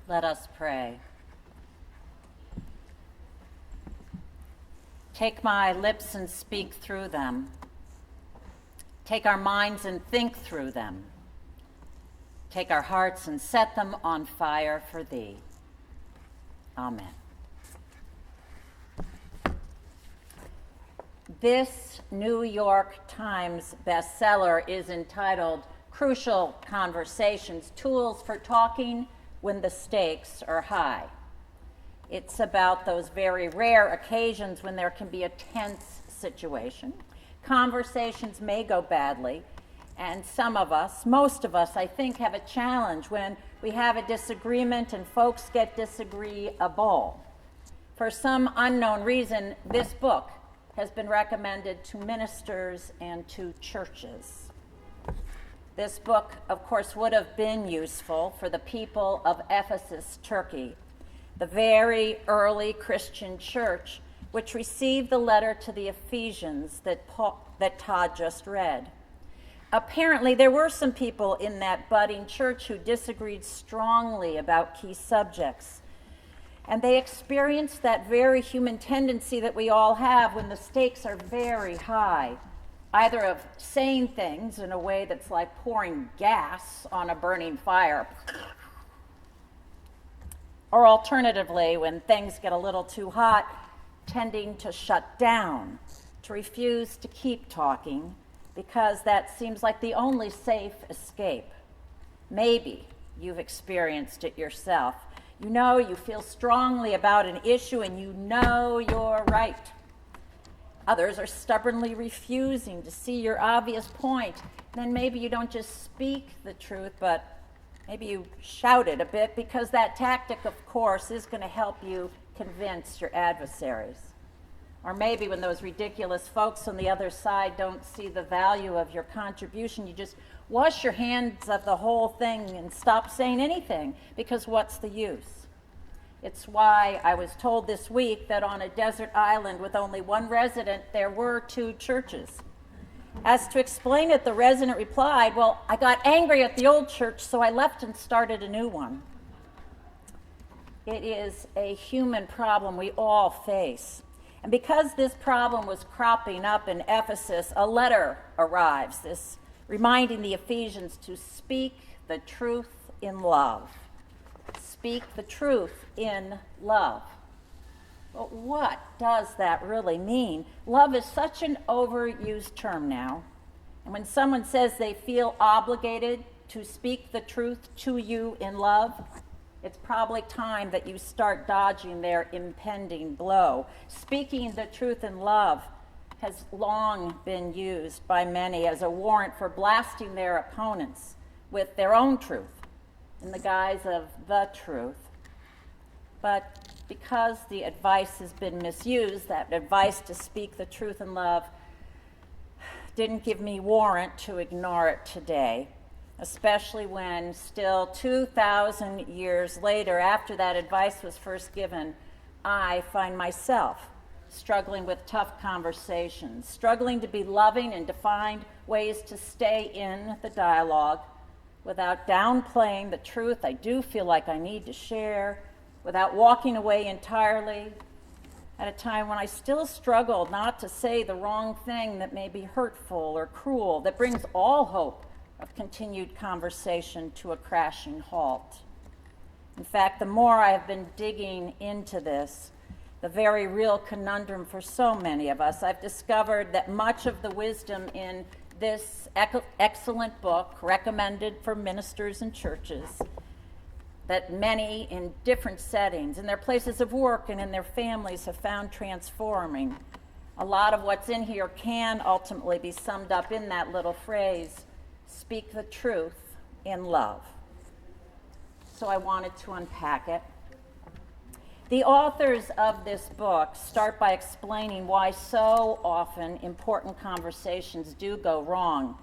Let us pray. Take my lips and speak through them. Take our minds and think through them. Take our hearts and set them on fire for thee. Amen. This New York Times bestseller is entitled Crucial Conversations, Tools for Talking When the Stakes Are High. It's about those very rare occasions when there can be a tense situation. Conversations may go badly, and some of us, most of us, I think, have a challenge when we have a disagreement and folks get disagreeable. For some unknown reason, this book has been recommended to ministers and to churches. This book, of course, would have been useful for the people of Ephesus, Turkey, the very early Christian church which received the letter to the Ephesians that Todd just read. Apparently, there were some people in that budding church who disagreed strongly about key subjects, and they experienced that very human tendency that we all have when the stakes are very high, either of saying things in a way that's like pouring gas on a burning fire, or alternatively, when things get a little too hot, tending to shut down, to refuse to keep talking, because that seems like the only safe escape. Maybe you've experienced it yourself. You know you feel strongly about an issue and you know you're right. Others are stubbornly refusing to see your obvious point. Then maybe you don't just speak the truth, but maybe you shout it a bit, because that tactic, of course, is going to help you convince your adversaries. Or maybe when those ridiculous folks on the other side don't see the value of your contribution, you just wash your hands of the whole thing and stop saying anything, because what's the use? It's why I was told this week that on a desert island with only one resident, there were 2 churches. As to explain it, the resident replied, "Well, I got angry at the old church, so I left and started a new one." It is a human problem we all face. And because this problem was cropping up in Ephesus, a letter arrives, reminding the Ephesians to speak the truth in love. Speak the truth in love. But what does that really mean? Love is such an overused term now. And when someone says they feel obligated to speak the truth to you in love, it's probably time that you start dodging their impending blow. Speaking the truth in love has long been used by many as a warrant for blasting their opponents with their own truth in the guise of the truth. But because the advice has been misused, that advice to speak the truth in love didn't give me warrant to ignore it today, especially when still 2,000 years later, after that advice was first given, I find myself struggling with tough conversations, struggling to be loving and to find ways to stay in the dialogue without downplaying the truth I do feel like I need to share, without walking away entirely, at a time when I still struggle not to say the wrong thing that may be hurtful or cruel, that brings all hope of continued conversation to a crashing halt. In fact, the more I have been digging into this, the very real conundrum for so many of us, I've discovered that much of the wisdom in this excellent book, recommended for ministers and churches, that many in different settings, in their places of work and in their families, have found transforming. A lot of what's in here can ultimately be summed up in that little phrase, speak the truth in love. So I wanted to unpack it. The authors of this book start by explaining why so often important conversations do go wrong.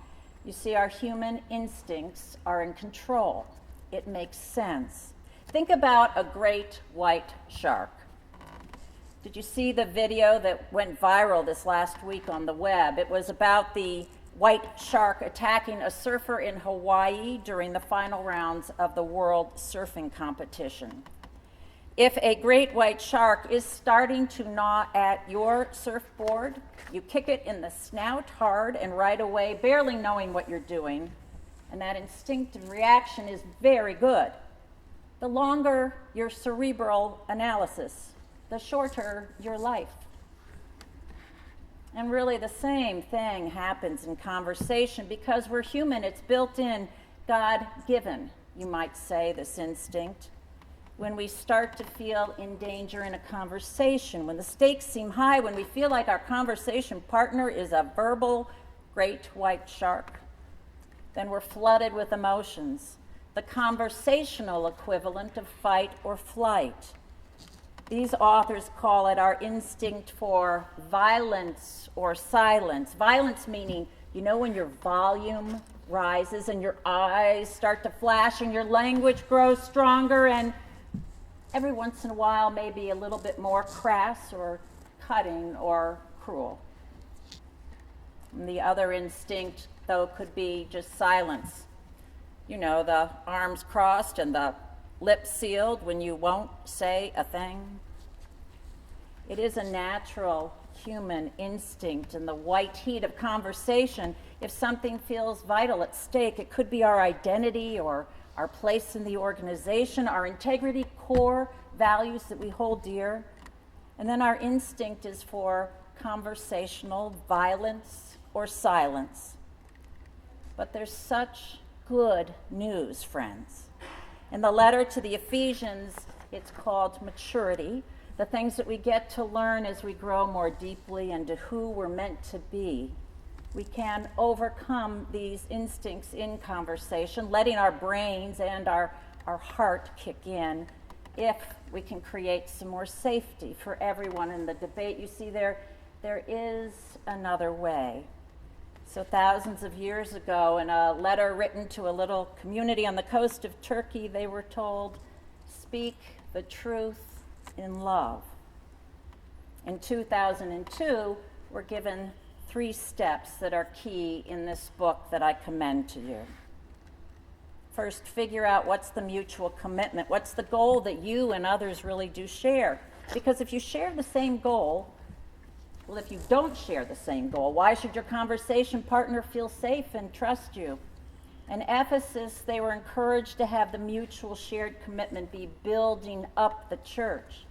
You see, our human instincts are in control. It makes sense. Think about a great white shark. Did you see the video that went viral this last week on the web? It was about the white shark attacking a surfer in Hawaii during the final rounds of the World Surfing Competition. If a great white shark is starting to gnaw at your surfboard, you kick it in the snout hard and right away, barely knowing what you're doing, and that instinctive reaction is very good. The longer your cerebral analysis, the shorter your life. And really the same thing happens in conversation because we're human. It's built in, God-given, you might say, this instinct. When we start to feel in danger in a conversation, when the stakes seem high, when we feel like our conversation partner is a verbal great white shark, then we're flooded with emotions, the conversational equivalent of fight or flight. These authors call it our instinct for violence or silence. Violence meaning, you know, when your volume rises and your eyes start to flash and your language grows stronger and every once in a while maybe a little bit more crass or cutting or cruel. And the other instinct, though, could be just silence. You know, the arms crossed and the lips sealed when you won't say a thing. It is a natural human instinct in the white heat of conversation. If something feels vital at stake, it could be our identity or our place in the organization, our integrity, core values that we hold dear. And then our instinct is for conversational violence or silence. But there's such good news, friends. In the letter to the Ephesians, it's called maturity, the things that we get to learn as we grow more deeply into who we're meant to be. We can overcome these instincts in conversation, letting our brains and our heart kick in if we can create some more safety for everyone in the debate. You see, there is another way. So thousands of years ago, in a letter written to a little community on the coast of Turkey, they were told, speak the truth in love. In 2002, we're given 3 steps that are key in this book that I commend to you. First, figure out what's the mutual commitment. What's the goal that you and others really do share? Because if you share the same goal, well, if you don't share the same goal, why should your conversation partner feel safe and trust you? In Ephesus, they were encouraged to have the mutual shared commitment be building up the church.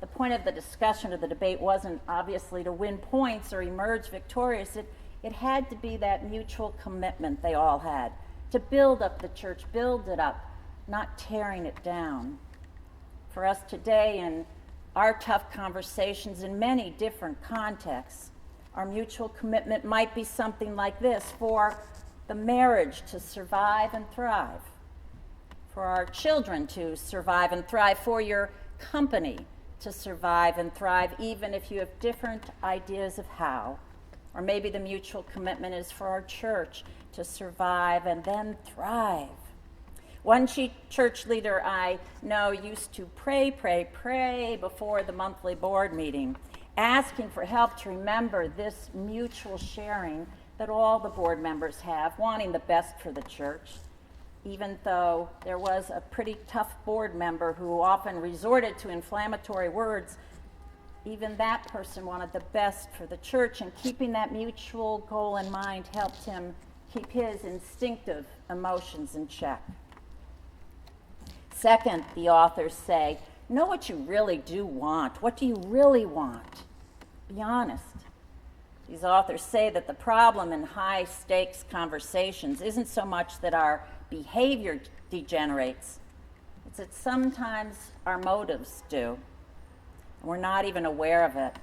The point of the discussion or the debate wasn't obviously to win points or emerge victorious. It had to be that mutual commitment they all had to build up the church, build it up, not tearing it down. For us today, in our tough conversations in many different contexts, our mutual commitment might be something like this: for the marriage to survive and thrive, for our children to survive and thrive, for your company to survive and thrive, even if you have different ideas of how. Or maybe the mutual commitment is for our church to survive and then thrive. One church leader I know used to pray before the monthly board meeting, asking for help to remember this mutual sharing that all the board members have, wanting the best for the church. Even though there was a pretty tough board member who often resorted to inflammatory words, even that person wanted the best for the church, and keeping that mutual goal in mind helped him keep his instinctive emotions in check. Second, the authors say, know what you really do want. What do you really want? Be honest. These authors say that the problem in high-stakes conversations isn't so much that our behavior degenerates, it's that sometimes our motives do. We're not even aware of it.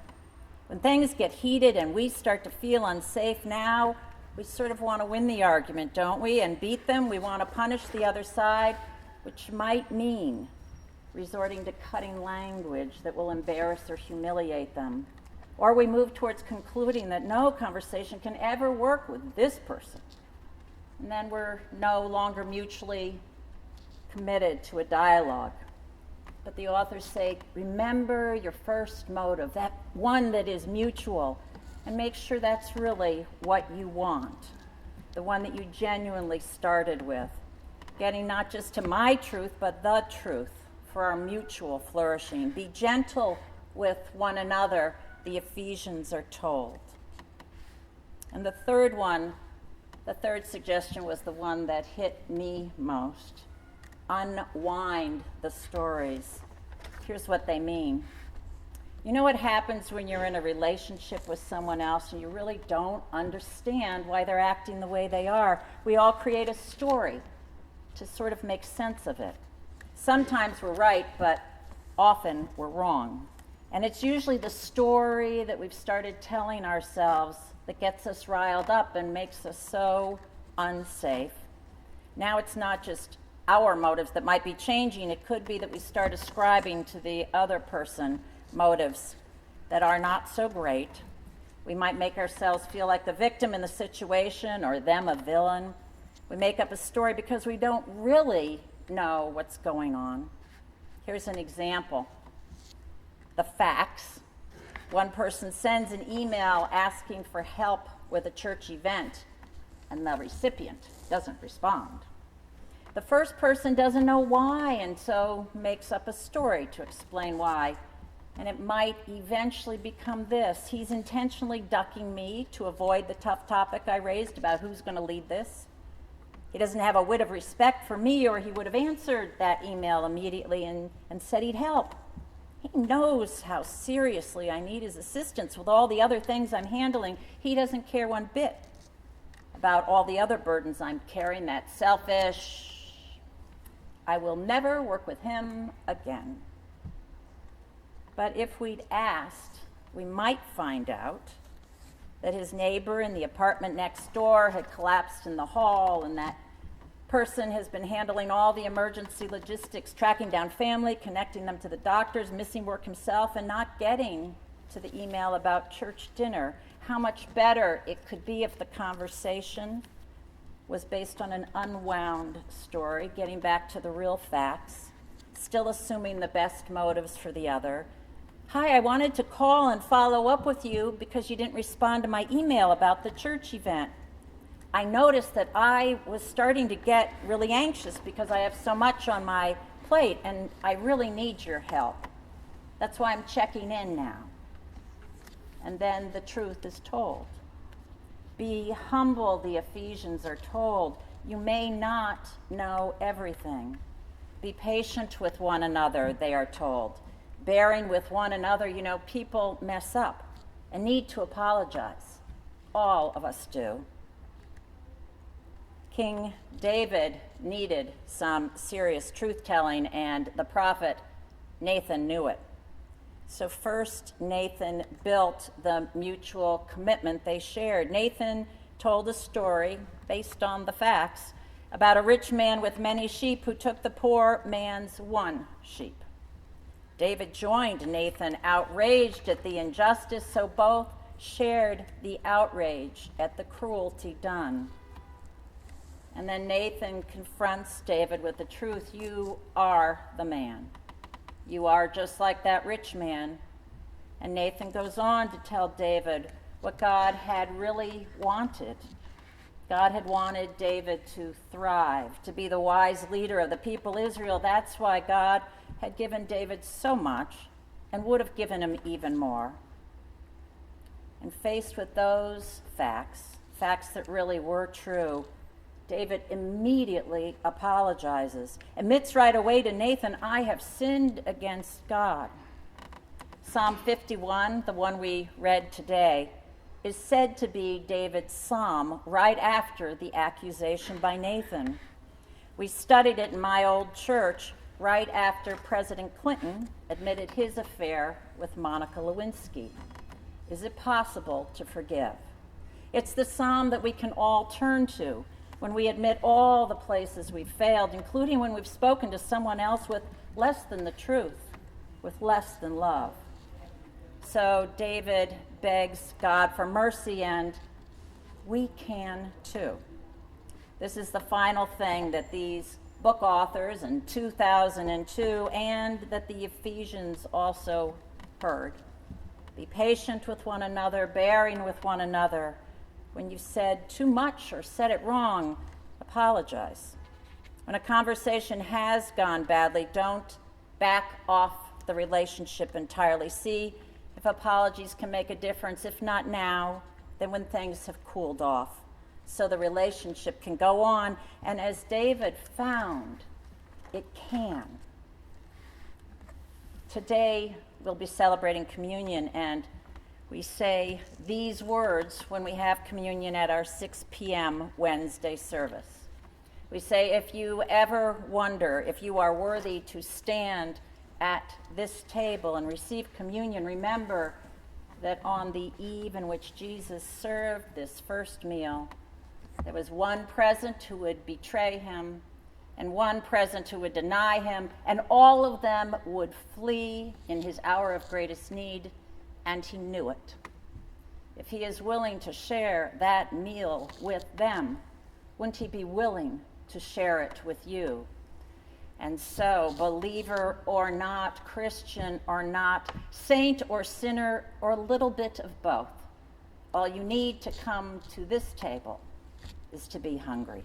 When things get heated and we start to feel unsafe now, we sort of want to win the argument, don't we? And beat them. We want to punish the other side, which might mean resorting to cutting language that will embarrass or humiliate them. Or we move towards concluding that no conversation can ever work with this person. And then we're no longer mutually committed to a dialogue. But the authors say, remember your first motive, that one that is mutual, and make sure that's really what you want. the one that you genuinely started with, getting not just to my truth, but the truth for our mutual flourishing. Be gentle with one another, the Ephesians are told. And the third suggestion was the one that hit me most. Unwind the stories. Here's what they mean. You know what happens when you're in a relationship with someone else and you really don't understand why they're acting the way they are? We all create a story to sort of make sense of it. Sometimes we're right, but often we're wrong. And it's usually the story that we've started telling ourselves that gets us riled up and makes us so unsafe. Now it's not just our motives that might be changing. It could be that we start ascribing to the other person motives that are not so great. We might make ourselves feel like the victim in the situation or them a villain. We make up a story because we don't really know what's going on. Here's an example. The facts. One person sends an email asking for help with a church event, and the recipient doesn't respond. The first person doesn't know why, and so makes up a story to explain why. And it might eventually become this. He's intentionally ducking me to avoid the tough topic I raised about who's going to lead this. He doesn't have a whit of respect for me, or he would have answered that email immediately and said he'd help. He knows how seriously I need his assistance with all the other things I'm handling. He doesn't care one bit about all the other burdens I'm carrying. That's selfish. I will never work with him again. But if we'd asked, we might find out that his neighbor in the apartment next door had collapsed in the hall, and that person has been handling all the emergency logistics, tracking down family, connecting them to the doctors, missing work himself, and not getting to the email about church dinner. How much better it could be if the conversation was based on an unwound story, getting back to the real facts, still assuming the best motives for the other. Hi, I wanted to call and follow up with you because you didn't respond to my email about the church event. I noticed that I was starting to get really anxious because I have so much on my plate and I really need your help. That's why I'm checking in now. And then the truth is told. Be humble, the Ephesians are told. You may not know everything. Be patient with one another, they are told. Bearing with one another, people mess up and need to apologize. All of us do. King David needed some serious truth-telling, and the prophet Nathan knew it. So first, Nathan built the mutual commitment they shared. Nathan told a story based on the facts about a rich man with many sheep who took the poor man's one sheep. David joined Nathan, outraged at the injustice, so both shared the outrage at the cruelty done. And then Nathan confronts David with the truth. You are the man. You are just like that rich man. And Nathan goes on to tell David what God had really wanted. God had wanted David to thrive, to be the wise leader of the people Israel. That's why God had given David so much and would have given him even more. And faced with those facts that really were true, David immediately apologizes, admits right away to Nathan, I have sinned against God. Psalm 51, the one we read today, is said to be David's psalm right after the accusation by Nathan. We studied it in my old church right after President Clinton admitted his affair with Monica Lewinsky. Is it possible to forgive? It's the psalm that we can all turn to when we admit all the places we've failed, including when we've spoken to someone else with less than the truth, with less than love. So David begs God for mercy, and we can too. This is the final thing that these book authors in 2002 and that the Ephesians also heard. Be patient with one another, bearing with one another, When you said too much or said it wrong, apologize. When a conversation has gone badly, don't back off the relationship entirely. See if apologies can make a difference. If not now, then when things have cooled off, so the relationship can go on. And as David found, it can. Today, we'll be celebrating communion, and we say these words when we have communion at our 6 p.m. Wednesday service. We say, if you ever wonder if you are worthy to stand at this table and receive communion, remember that on the eve in which Jesus served this first meal, there was one present who would betray him and one present who would deny him, and all of them would flee in his hour of greatest need, and he knew it. If he is willing to share that meal with them, wouldn't he be willing to share it with you? And so, believer or not, Christian or not, saint or sinner, or a little bit of both, all you need to come to this table is to be hungry.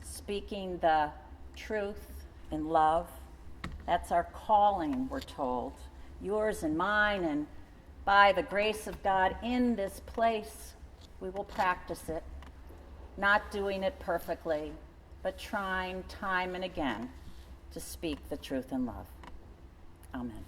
Speaking the truth in love, that's our calling, we're told, yours and mine, and by the grace of God in this place, we will practice it, not doing it perfectly, but trying time and again to speak the truth in love. Amen.